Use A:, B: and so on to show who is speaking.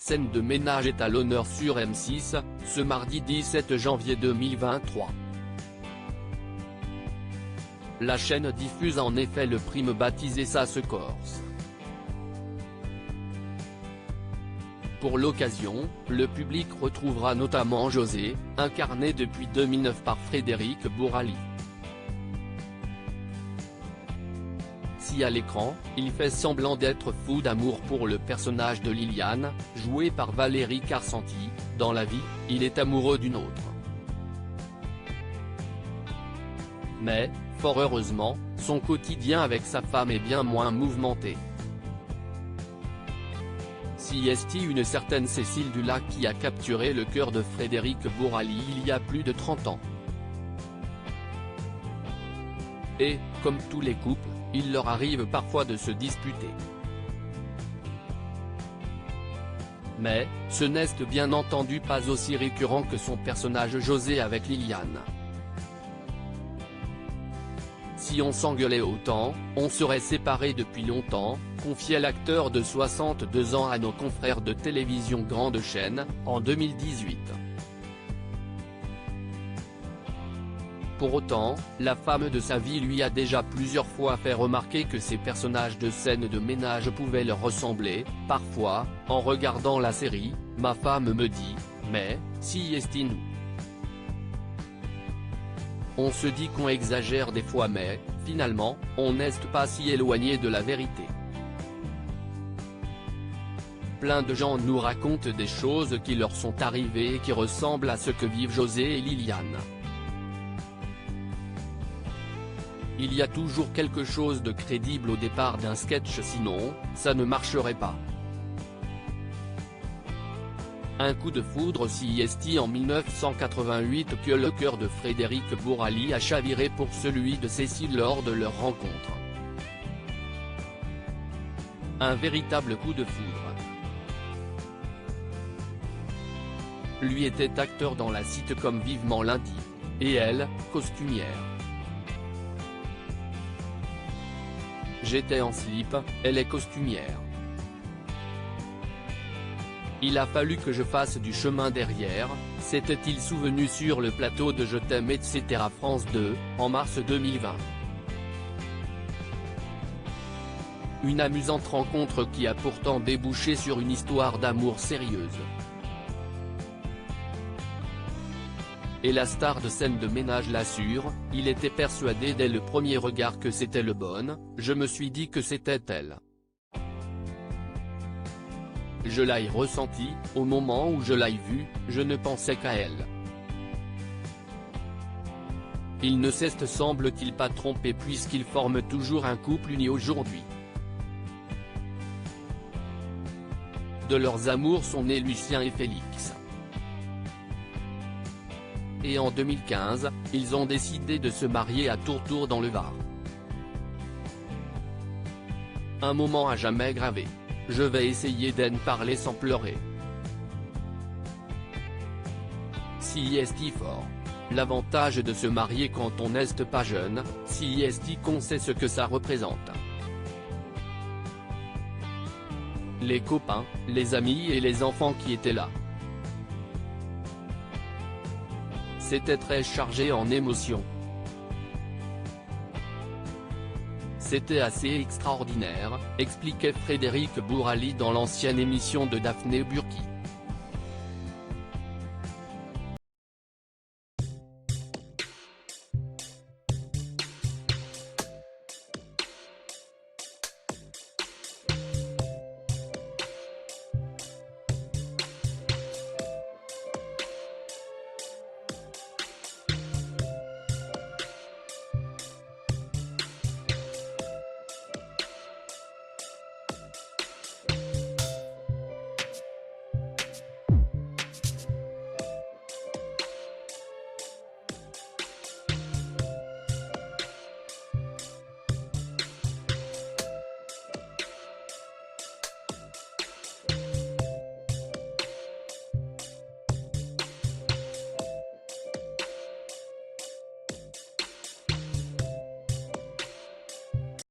A: Scène de ménage est à l'honneur sur M6, ce mardi 17 janvier 2023. La chaîne diffuse en effet le prime baptisé Ça se corse. Pour l'occasion, le public retrouvera notamment José, incarné depuis 2009 par Frédéric Bourali. Si à l'écran, il fait semblant d'être fou d'amour pour le personnage de Liliane, joué par Valérie Carcenti, dans la vie, il est amoureux d'une autre. Mais, fort heureusement, son quotidien avec sa femme est bien moins mouvementé. Si est une certaine Cécile Dulac qui a capturé le cœur de Frédéric Bourali il y a plus de 30 ans. Et, comme tous les couples, il leur arrive parfois de se disputer. Mais, ce n'est bien entendu pas aussi récurrent que son personnage José avec Liliane. Si on s'engueulait autant, on serait séparés depuis longtemps, confiait l'acteur de 62 ans à nos confrères de télévision Grande Chaîne, en 2018. Pour autant, la femme de sa vie lui a déjà plusieurs fois fait remarquer que ces personnages de scène de ménage pouvaient leur ressembler. Parfois, en regardant la série, ma femme me dit « Mais, si est-il nous ?» On se dit qu'on exagère des fois mais, finalement, on n'est pas si éloigné de la vérité. Plein de gens nous racontent des choses qui leur sont arrivées et qui ressemblent à ce que vivent José et Liliane. Il y a toujours quelque chose de crédible au départ d'un sketch sinon, ça ne marcherait pas. Un coup de foudre si est en 1988 que le cœur de Frédéric Bourali a chaviré pour celui de Cécile lors de leur rencontre. Un véritable coup de foudre. Lui était acteur dans la sitcom Vivement lundi. Et elle, costumière. J'étais en slip, elle est costumière. Il a fallu que je fasse du chemin derrière, s'était-il souvenu sur le plateau de Je t'aime etc. France 2, en mars 2020. Une amusante rencontre qui a pourtant débouché sur une histoire d'amour sérieuse. Et la star de scène de ménage l'assure, il était persuadé dès le premier regard que c'était le bon, je me suis dit que c'était elle. Je l'ai ressenti, au moment où je l'ai vue, je ne pensais qu'à elle. Il ne s'est semble-t-il pas trompé puisqu'ils forment toujours un couple uni aujourd'hui. De leurs amours sont nés Lucien et Félix. Et en 2015, ils ont décidé de se marier à Tourtour dans le Var. Un moment à jamais gravé. Je vais essayer d'en parler sans pleurer. Si est fort. L'avantage de se marier quand on n'est pas jeune, si est qu'on sait ce que ça représente. Les copains, les amis et les enfants qui étaient là. C'était très chargé en émotions. C'était assez extraordinaire, expliquait Frédéric Bourali dans l'ancienne émission de Daphné Burki.